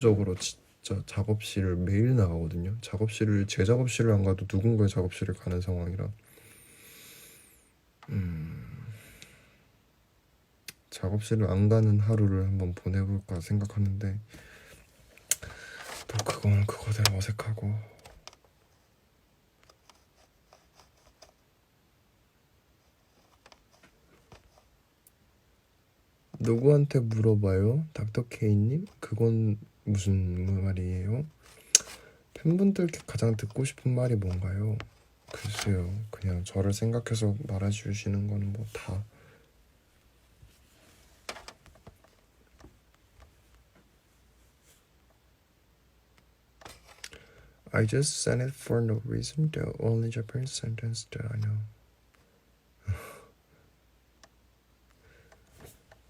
적으로 진짜 작업실을 매일 나가거든요. 작업실을 제 작업실을 안 가도 누군가의 작업실을 가는 상황이라 작업실을 안 가는 하루를 한번 보내볼까 생각하는데 또 그건 그거대로 어색하고 누구한테 물어봐요? 닥터 케이님? 그건 무슨 말이에요? 팬분들께 가장 듣고 싶은 말이 뭔가요? 글쎄요, 그냥 저를 생각해서 말해주시는 거는 뭐 다 I just said it for no reason. The only Japanese sentence that I know.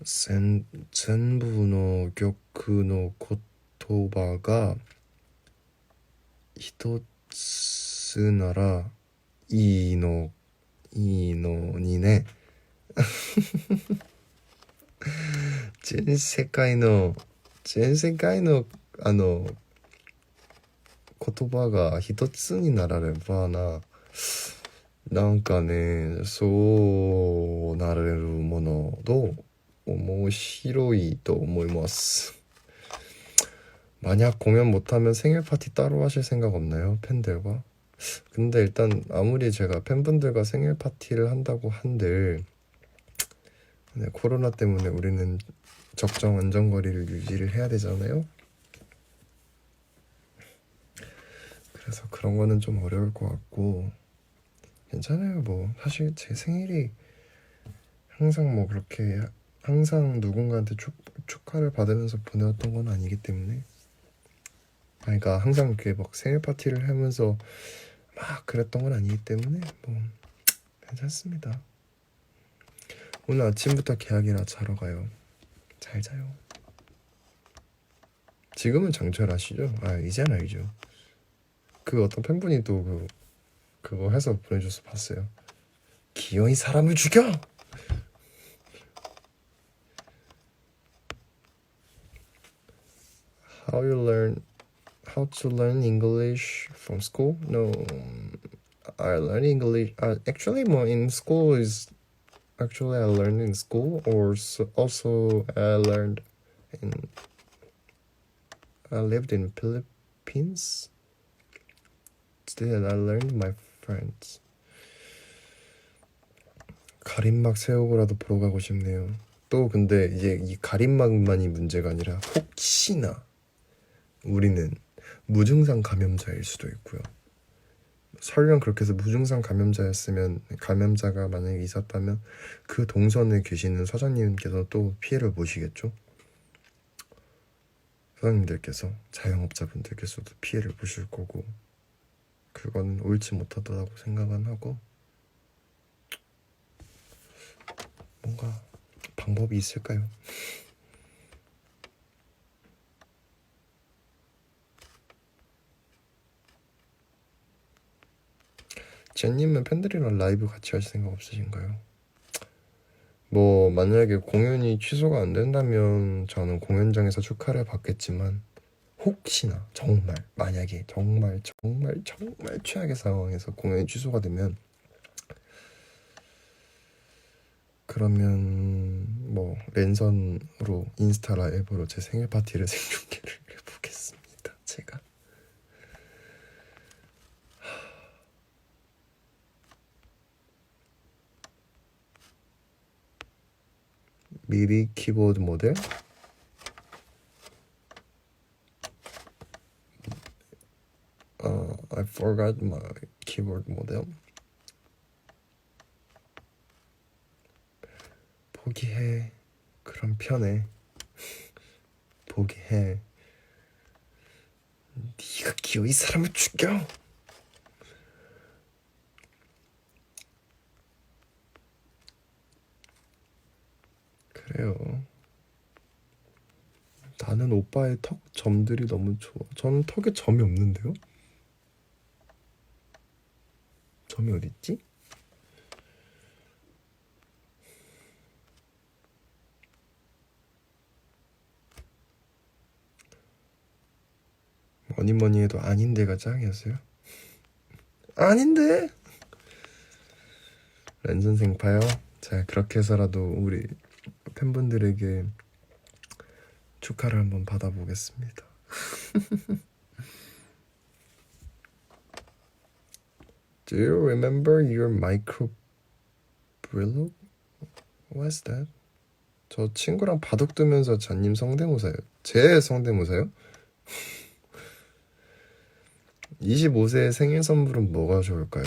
全部の曲の言葉が一つならいいのにね。全世界の言葉が一つにならればなんかね、そうなれるものと面白いと思います。 만약 공연 못하면 생일 파티 따로 하실 생각 없나요? 팬들과? 근데 일단 아무리 제가 팬분들과 생일 파티를 한다고 한들 네, 코로나 때문에 우리는 적정 안전거리를 유지를 해야 되잖아요. 그래서 그런 거는 좀 어려울 것 같고 괜찮아요. 뭐 사실 제 생일이 항상 뭐 그렇게 항상 누군가한테 축하를 받으면서 보내왔던 건 아니기 때문에 그러니까 항상 이렇게 막 생일 파티를 하면서 막 그랬던 건 아니기 때문에 뭐 괜찮습니다. 오늘 아침부터 계약이라 자러 가요. 잘 자요. 지금은 장철아시죠? 아 이젠 알죠. 그 어떤 팬분이 또 그거 해서 보내줘서 봤어요. 기어이 사람을 죽여! How to learn English from school? No, I learn English. Actually, more in school is actually I learned in school, or also I learned in. I lived in Philippines. Still, I learned my friends. 가림막 세우고라도 보러 가고 싶네요. 또 근데 이제 이 가림막만이 문제가 아니라 혹시나 우리는 무증상 감염자일 수도 있고요. 설령 그렇게 해서 무증상 감염자였으면 감염자가 만약에 있었다면 그 동선에 계시는 사장님께서 또 피해를 보시겠죠. 사장님들께서 자영업자분들께서도 피해를 보실 거고 그건 옳지 못하다고 생각은 하고 뭔가 방법이 있을까요? 제님은 팬들이랑 라이브 같이 할 생각 없으신가요? 뭐 만약에 공연이 취소가 안 된다면 저는 공연장에서 축하를 받겠지만 혹시나 정말 만약에 정말 최악의 상황에서 공연이 취소가 되면 그러면 뭐 랜선으로 인스타 라이브로 제 생일 파티를 생중계를 해보겠습니다. 제가 미리 키보드 모델 I forgot my keyboard model. 포기해. 그럼 편해. 포기해. 네가 기어이 사람을 죽여. 그래요. 나는 오빠의 턱 점들이 너무 좋아. 저는 턱에 점이 없는데요? 점이 어딨지? 뭐니 뭐니 해도 아닌데가 짱이었어요. 아닌데? 렌 선생 봐요. 자, 그렇게 해서라도 우리 팬분들에게 축하를 한번 받아보겠습니다. Do you remember your micro brillo? What's that? 저 친구랑 바둑 두면서 잔님 성대모사요. 제 성대모사요? 25세 생일 선물은 뭐가 좋을까요?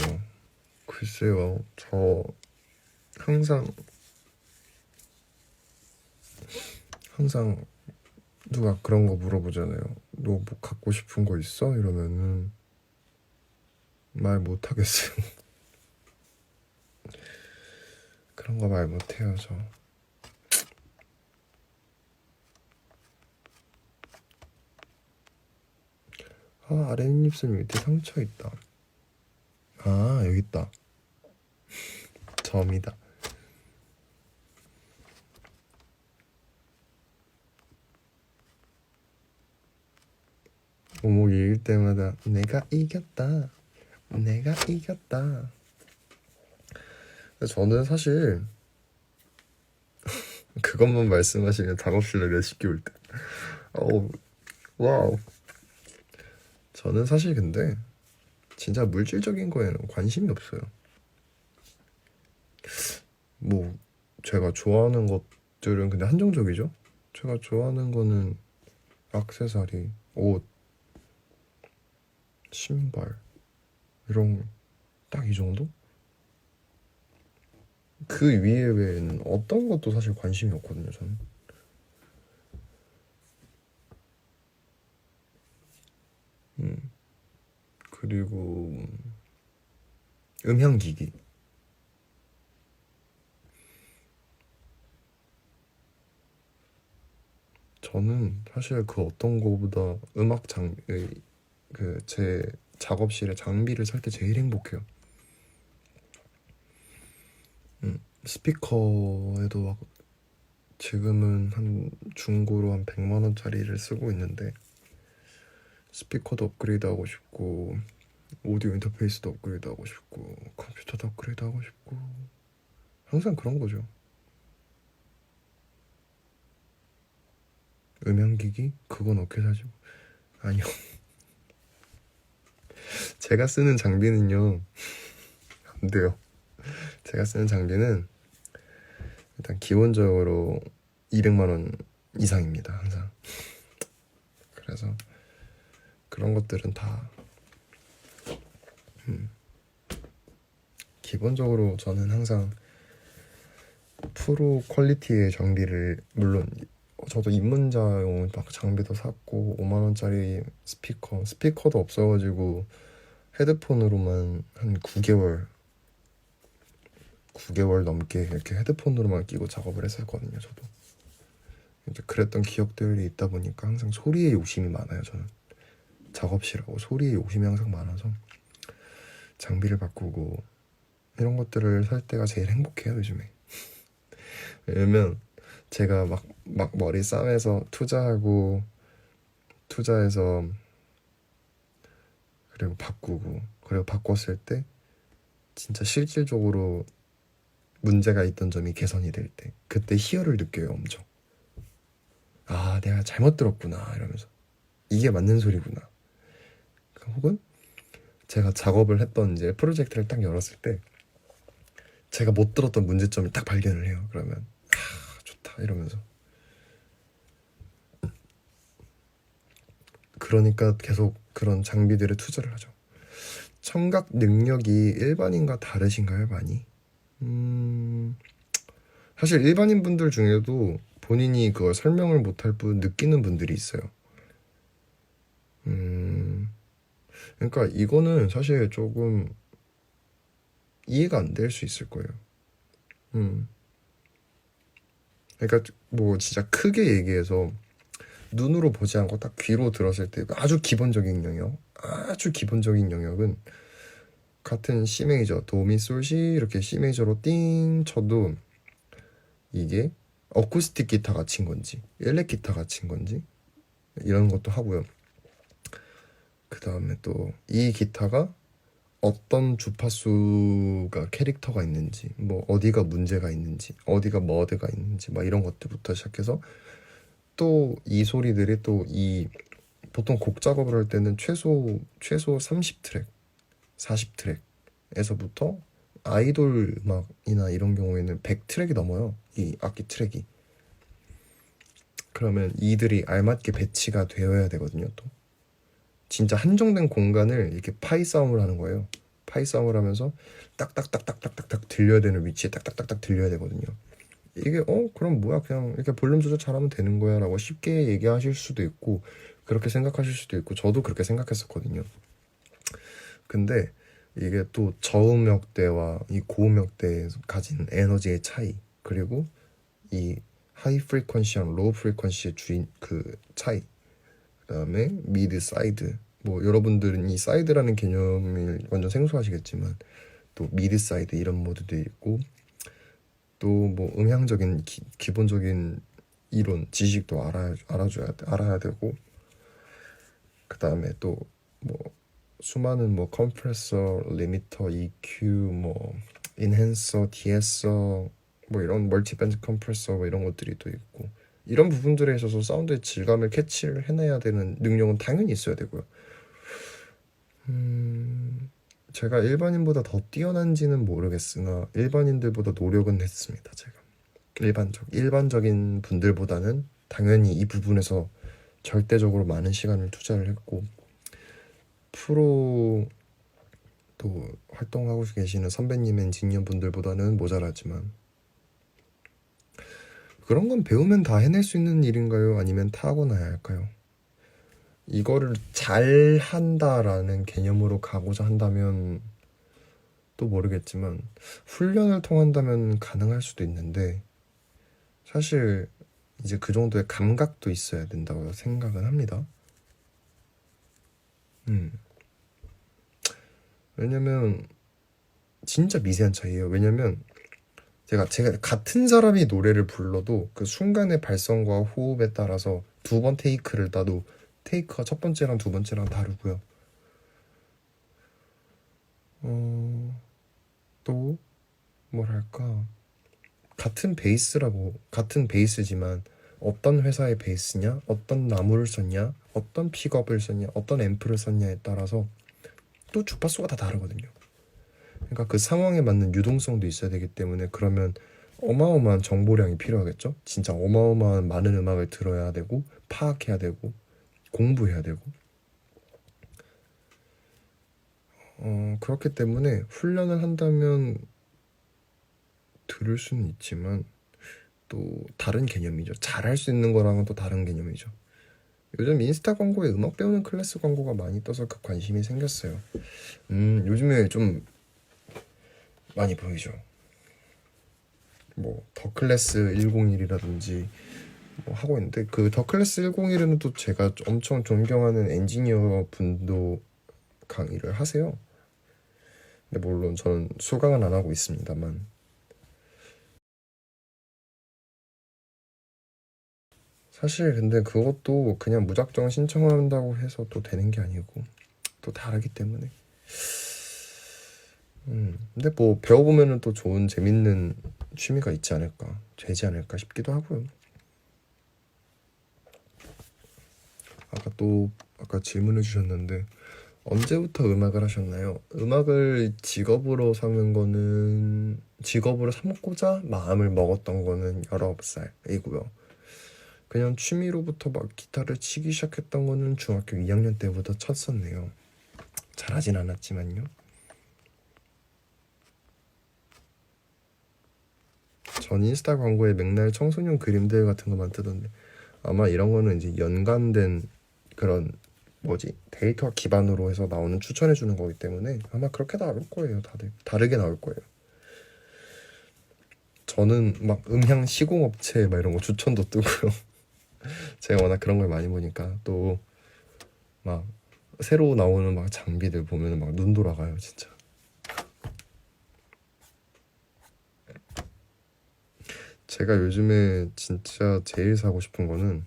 글쎄요, 저 항상 누가 그런 거 물어보잖아요. 너 뭐 갖고 싶은 거 있어? 이러면은 말 못하겠어요. 그런 거 말 못해요, 저. 아, 아랫입술 밑에 상처 있다. 아, 여기 있다. 점이다. 오목 읽을 때마다 내가 이겼다. 저는 사실 그것만 말씀하시면 작업실에 레시피 올 때. 와우. 저는 사실 근데 진짜 물질적인 거에는 관심이 없어요. 뭐 제가 좋아하는 것들은 근데 한정적이죠. 제가 좋아하는 거는 액세서리, 옷, 신발 이런 딱 이 정도? 그 위에 외에는 어떤 것도 사실 관심이 없거든요, 저는. 그리고 음향기기. 저는 사실 그 어떤 거보다 음악 제 작업실에 장비를 살 때 제일 행복해요. 스피커에도 막 지금은 한 중고로 한 100만 원짜리를 쓰고 있는데 스피커도 업그레이드 하고 싶고 오디오 인터페이스도 업그레이드 하고 싶고 컴퓨터도 업그레이드 하고 싶고 항상 그런 거죠. 음향기기? 그건 어떻게 사죠? 아니요. 제가 쓰는 장비는요 안 돼요. 제가 쓰는 장비는 일단 기본적으로 200만 원 이상입니다, 항상. 그래서 그런 것들은 다 기본적으로 저는 항상 프로 퀄리티의 장비를, 물론 저도 입문자용 막 장비도 샀고 5만 원짜리 스피커도 없어가지고 헤드폰으로만 한 9개월 넘게 이렇게 헤드폰으로만 끼고 작업을 했었거든요, 저도. 이제 그랬던 기억들이 있다 보니까 항상 소리에 욕심이 많아요, 저는. 작업실하고 소리에 욕심이 항상 많아서 장비를 바꾸고 이런 것들을 살 때가 제일 행복해요, 요즘에. 왜냐면 제가 막 머리 싸매서 투자해서 그리고 바꾸고 그리고 바꿨을 때 진짜 실질적으로 문제가 있던 점이 개선이 될 때 그때 희열을 느껴요, 엄청. 아, 내가 잘못 들었구나 이러면서 이게 맞는 소리구나. 혹은 제가 작업을 했던 이제 프로젝트를 딱 열었을 때 제가 못 들었던 문제점을 딱 발견을 해요. 그러면 좋다 이러면서. 그러니까 계속 그런 장비들에 투자를 하죠. 청각 능력이 일반인과 다르신가요, 많이? 사실 일반인 분들 중에도 본인이 그걸 설명을 못할 뿐 느끼는 분들이 있어요. 그러니까 이거는 사실 조금 이해가 안 될 수 있을 거예요. 그러니까 뭐 진짜 크게 얘기해서 눈으로 보지 않고 딱 귀로 들었을 때 아주 기본적인 영역은 같은 C 메이저, 도미, 솔, 시 이렇게 C 메이저로 띵 쳐도 이게 어쿠스틱 기타가 친 건지 일렉 기타가 친 건지 이런 것도 하고요. 다음에 또 이 기타가 어떤 주파수가 캐릭터가 있는지, 뭐 어디가 문제가 있는지, 어디가 머드가 있는지, 막 이런 것들부터 시작해서 또 이 소리들이 또 이 보통 곡 작업을 할 때는 최소 30트랙, 40트랙에서부터 아이돌 음악이나 이런 경우에는 100트랙이 넘어요. 이 악기 트랙이. 그러면 이들이 알맞게 배치가 되어야 되거든요, 또. 진짜 한정된 공간을 이렇게 파이 싸움을 하는 거예요. 파이 싸움을 하면서 딱딱딱딱딱딱 들려야 되는 위치에 딱딱딱딱 들려야 되거든요. 이게 그럼 뭐야, 그냥 이렇게 볼륨 조절 잘하면 되는 거야 라고 쉽게 얘기하실 수도 있고 그렇게 생각하실 수도 있고 저도 그렇게 생각했었거든요. 근데 이게 또 저음역대와 이 고음역대에 가진 에너지의 차이, 그리고 이 하이 프리퀀시랑 로우 프리퀀시의 주인 그 차이, 그다음에 미드 사이드, 뭐 여러분들은 이 사이드라는 개념을 완전 생소하시겠지만 또 미드 사이드 이런 모드도 있고, 또 뭐 음향적인 기본적인 이론 지식도 알아야 되고, 그다음에 또 뭐 수많은 뭐 컴프레서, 리미터, EQ, 뭐 인핸서, 디에서, 뭐 이런 멀티밴드 컴프레서 뭐 이런 것들이 또 있고, 이런 부분들에 있어서 사운드의 질감을 캐치를 해내야 되는 능력은 당연히 있어야 되고요. 제가 일반인보다 더 뛰어난지는 모르겠으나 일반인들보다 노력은 했습니다. 제가 일반적인 분들보다는 당연히 이 부분에서 절대적으로 많은 시간을 투자를 했고, 프로 또 활동하고 계시는 선배님 엔지니어 분들보다는 모자라지만, 그런 건 배우면 다 해낼 수 있는 일인가요? 아니면 타고나야 할까요? 이거를 잘 한다라는 개념으로 가고자 한다면 또 모르겠지만 훈련을 통한다면 가능할 수도 있는데, 사실 이제 그 정도의 감각도 있어야 된다고 생각은 합니다. 왜냐면 진짜 미세한 차이예요. 왜냐면 제가 같은 사람이 노래를 불러도 그 순간의 발성과 호흡에 따라서 두 번 테이크를 따도 테이크가 첫 번째랑 두 번째랑 다르고요. 또 뭐랄까, 같은 베이스지만 어떤 회사의 베이스냐, 어떤 나무를 썼냐, 어떤 픽업을 썼냐, 어떤 앰프를 썼냐에 따라서 또 주파수가 다 다르거든요. 그러니까 그 상황에 맞는 유동성도 있어야 되기 때문에, 그러면 어마어마한 정보량이 필요하겠죠. 진짜 어마어마한 많은 음악을 들어야 되고 파악해야 되고 공부해야 되고, 그렇기 때문에 훈련을 한다면 들을 수는 있지만 또 다른 개념이죠. 잘할 수 있는 거랑은 또 다른 개념이죠. 요즘 인스타 광고에 음악 배우는 클래스 광고가 많이 떠서 그 관심이 생겼어요. 요즘에 좀 많이 보이죠. 뭐 더 클래스 101이라든지 뭐 하고 있는데, 그 더 클래스 101에는 또 제가 엄청 존경하는 엔지니어 분도 강의를 하세요. 근데 물론 저는 수강은 안 하고 있습니다만, 사실 근데 그것도 그냥 무작정 신청한다고 해서 또 되는 게 아니고 또 다르기 때문에, 근데 뭐 배워보면은 또 좋은 재밌는 취미가 되지 않을까 싶기도 하고요. 아까 질문해 주셨는데 언제부터 음악을 하셨나요? 음악을 직업으로 삼고자 마음을 먹었던 거는 19살이고요. 그냥 취미로부터 막 기타를 치기 시작했던 거는 중학교 2학년 때부터 쳤었네요. 잘하진 않았지만요. 전 인스타 광고에 맥날 청소년 그림들 같은 것만 뜨던데, 아마 이런 거는 이제 연관된 그런 데이터 기반으로 해서 나오는 추천해 주는 거기 때문에 아마 그렇게 나올 거예요. 다들 다르게 나올 거예요. 저는 막 음향 시공업체 막 이런 거 추천도 뜨고요. 제가 워낙 그런 걸 많이 보니까 또 막 새로 나오는 막 장비들 보면 막 눈 돌아가요, 진짜. 제가 요즘에 진짜 제일 사고 싶은 거는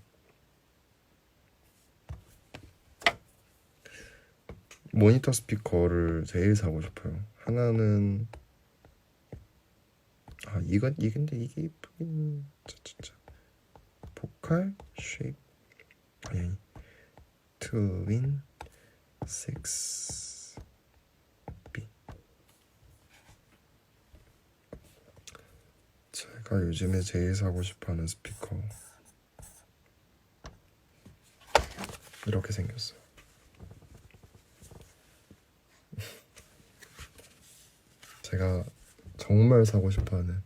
모니터 스피커를 제일 사고 싶어요. 하나는 근데 이게 이쁘긴 진짜 포칼 쉐입 아니 트윈 6B. 제가 요즘에 제일 사고 싶어하는 스피커 이렇게 생겼어요. 제가 정말 사고 싶어하는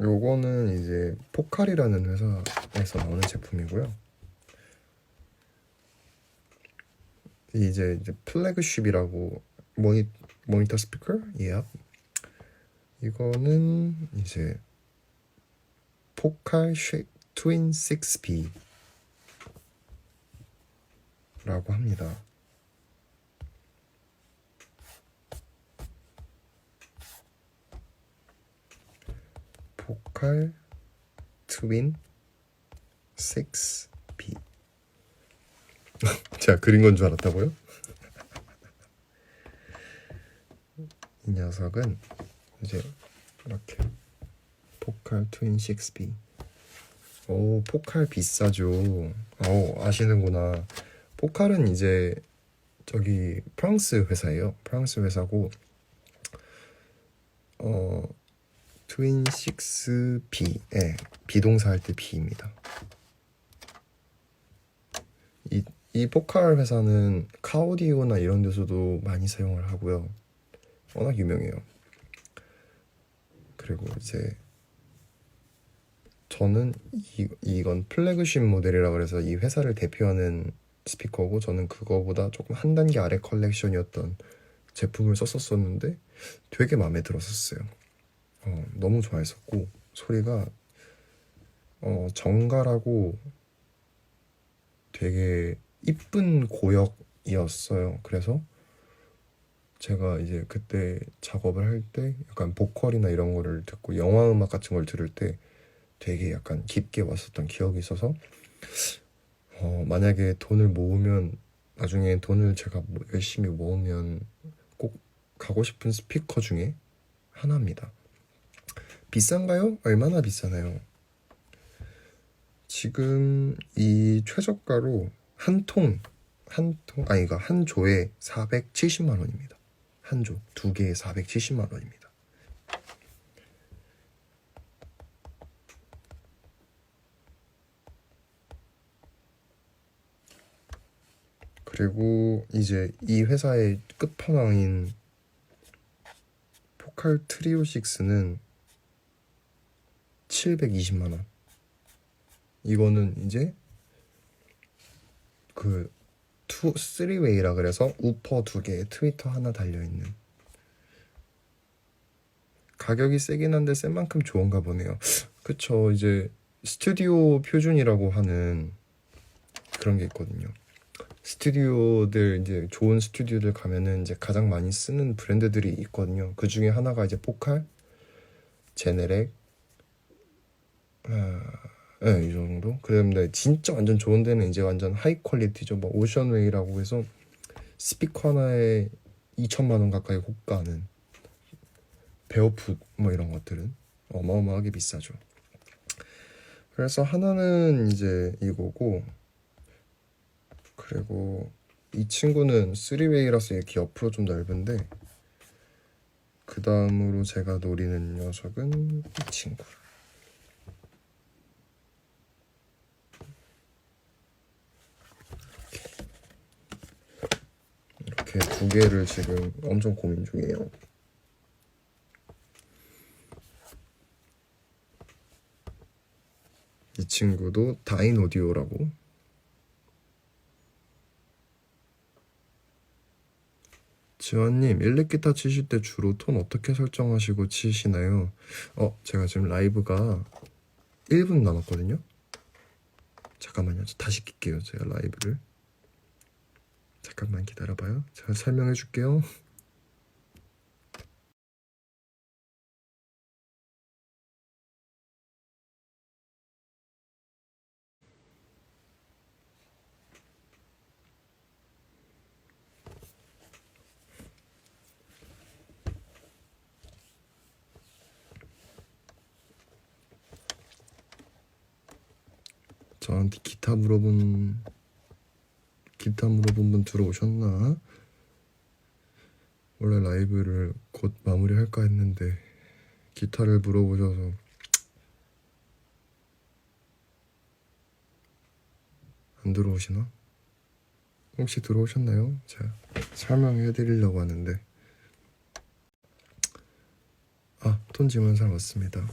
요거는 이제 포칼이라는 회사에서 나오는 제품이고요. 이제 플래그십이라고 모니터 스피커? 예. 이거는 이제 포칼 쉐입 트윈 6B 라고 합니다. 포칼 트윈 6B. 제가 그린 건 줄 알았다고요? 이 녀석은 이제 이렇게 포칼 트윈 6B. 오, 포칼 비싸죠. 아시는구나. 포칼은 이제 저기 프랑스 회사예요. 프랑스 회사고 트윈 6B, 비동사 할 때 B입니다. 이 포칼 회사는 카오디오나 이런 데서도 많이 사용을 하고요. 워낙 유명해요. 그리고 이제 저는 이건 플래그십 모델이라 그래서 이 회사를 대표하는 스피커고, 저는 그거보다 조금 한 단계 아래 컬렉션이었던 제품을 썼었는데 되게 마음에 들었었어요. 너무 좋아했었고, 소리가 정갈하고 되게 이쁜 고역이었어요. 그래서 제가 이제 그때 작업을 할 때 약간 보컬이나 이런 거를 듣고 영화 음악 같은 걸 들을 때 되게 약간 깊게 왔었던 기억이 있어서 만약에 돈을 모으면, 나중에 돈을 제가 열심히 모으면 꼭 가고 싶은 스피커 중에 하나입니다. 비싼가요? 얼마나 비싸나요? 지금 이 최저가로 한 조에 470만 원입니다. 한 조, 두 개에 470만 원입니다. 그리고 이제 이 회사의 끝판왕인 포칼 트리오 6는 720만 원. 이거는 이제 그 3웨이라 그래서 우퍼 2개, 트위터 하나 달려있는. 가격이 세긴 한데 센 만큼 좋은가 보네요. 그쵸. 이제 스튜디오 표준이라고 하는 그런 게 있거든요. 스튜디오들, 이제 좋은 스튜디오들 가면은 이제 가장 많이 쓰는 브랜드들이 있거든요. 그 중에 하나가 이제 포칼, 제네렉, 이 정도. 그런데 진짜 완전 좋은 데는 이제 완전 하이 퀄리티죠. 뭐 오션웨이라고 해서 스피커 하나에 2천만 원 가까이 호가하는, 베어풋 뭐 이런 것들은 어마어마하게 비싸죠. 그래서 하나는 이제 이거고, 그리고 이 친구는 3웨이라서 이렇게 옆으로 좀 넓은데, 그 다음으로 제가 노리는 녀석은 이 친구. 이렇게 두 개를 지금 엄청 고민 중이에요. 이 친구도 다인 오디오라고. 지원님, 일렉기타 치실 때 주로 톤 어떻게 설정하시고 치시나요? 제가 지금 라이브가 1분 남았거든요. 잠깐만요. 다시 킬게요. 제가 라이브를. 잠깐만 기다려봐요. 제가 설명해 줄게요. 저한테 기타 물어본 분 들어오셨나? 원래 라이브를 곧 마무리할까 했는데 기타를 물어보셔서 안 들어오시나? 혹시 들어오셨나요? 제가 설명해 드리려고 하는데. 톤 지문사 맞습니다.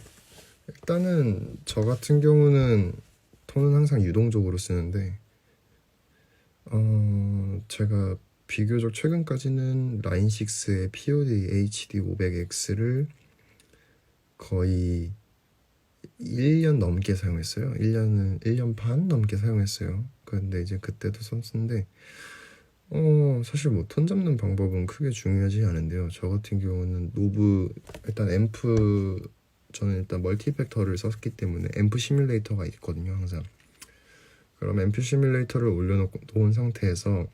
일단은 저 같은 경우는 톤은 항상 유동적으로 쓰는데 제가 비교적 최근까지는 라인6의 POD HD 500X를 거의 1년 넘게 사용했어요. 1년 반 넘게 사용했어요. 근데 이제 그때도 썼는데 사실 뭐 톤 잡는 방법은 크게 중요하지 않은데요. 저 같은 경우는 일단 저는 일단 멀티팩터를 썼기 때문에 앰프 시뮬레이터가 있거든요, 항상. 그럼 앰프 시뮬레이터를 올려놓은 상태에서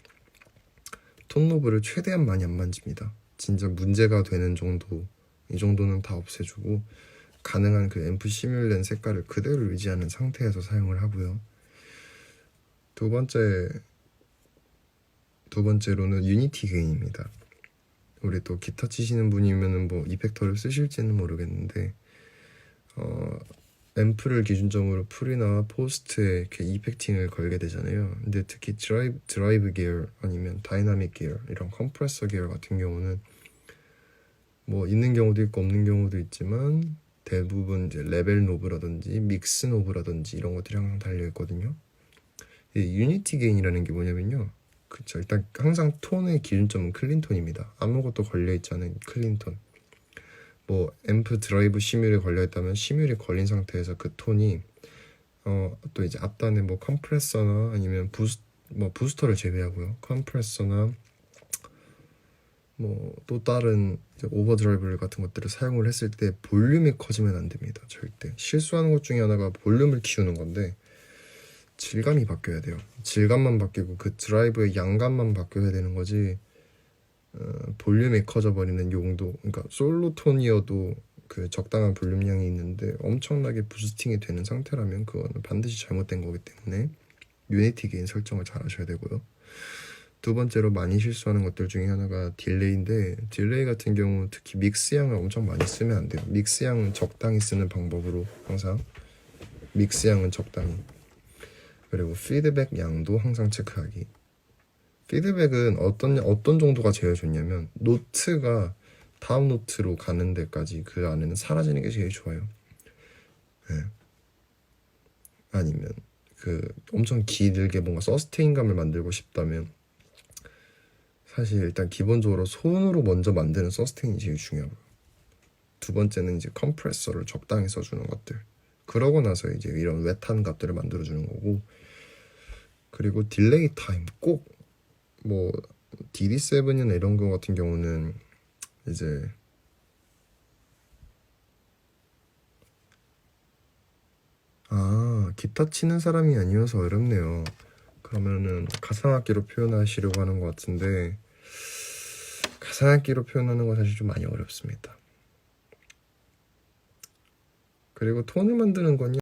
톤 노브를 최대한 많이 안 만집니다. 진짜 문제가 되는 정도, 이 정도는 다 없애주고 가능한 그 앰프 시뮬렌 색깔을 그대로 유지하는 상태에서 사용을 하고요. 두 번째로는 유니티 게인입니다. 우리 또 기타 치시는 분이면은 뭐 이펙터를 쓰실지는 모르겠는데 앰프를 기준점으로 풀이나 포스트에 이렇게 이펙팅을 걸게 되잖아요. 근데 특히 드라이브 계열 아니면 다이나믹 계열 이런 컴프레서 계열 같은 경우는 뭐 있는 경우도 있고 없는 경우도 있지만 대부분 이제 레벨 노브라든지 믹스 노브라든지 이런 것들이 항상 달려 있거든요. 이 유니티 게인이라는 게 뭐냐면요. 그쵸. 일단 항상 톤의 기준점은 클린 톤입니다. 아무것도 걸려있지 않은 클린 톤. 뭐 앰프 드라이브 시뮬이 걸려있다면 시뮬이 걸린 상태에서 그 톤이 또 이제 앞단에 뭐 컴프레서나 아니면 부스터를 제외하고요. 컴프레서나 뭐 또 다른 오버드라이브 같은 것들을 사용을 했을 때 볼륨이 커지면 안 됩니다. 절대. 실수하는 것 중에 하나가 볼륨을 키우는 건데 질감이 바뀌어야 돼요. 질감만 바뀌고 그 드라이브의 양감만 바뀌어야 되는 거지 볼륨이 커져 버리는 용도, 그러니까 솔로 톤이어도 그 적당한 볼륨량이 있는데 엄청나게 부스팅이 되는 상태라면 그거는 반드시 잘못된 거기 때문에 유니티 게인 설정을 잘 하셔야 되고요. 두 번째로 많이 실수하는 것들 중에 하나가 딜레이인데, 딜레이 같은 경우 특히 믹스 양을 엄청 많이 쓰면 안 돼요. 믹스 양은 적당히 쓰는 방법으로 항상 믹스 양은 적당히, 그리고 피드백 양도 항상 체크하기. 피드백은 어떤 정도가 제일 좋냐면 노트가 다음 노트로 가는 데까지 그 안에는 사라지는 게 제일 좋아요. 네. 아니면 그 엄청 길게 뭔가 서스테인감을 만들고 싶다면 사실 일단 기본적으로 손으로 먼저 만드는 서스테인이 제일 중요하고요. 두 번째는 이제 컴프레서를 적당히 써주는 것들. 그러고 나서 이제 이런 웨트한 값들을 만들어주는 거고, 그리고 딜레이 타임 꼭 뭐 DD7이나 이런 거 같은 경우는 이제 기타 치는 사람이 아니어서 어렵네요. 그러면은 가상악기로 표현하시려고 하는 것 같은데 가상악기로 표현하는 건 사실 좀 많이 어렵습니다. 그리고 톤을 만드는 건요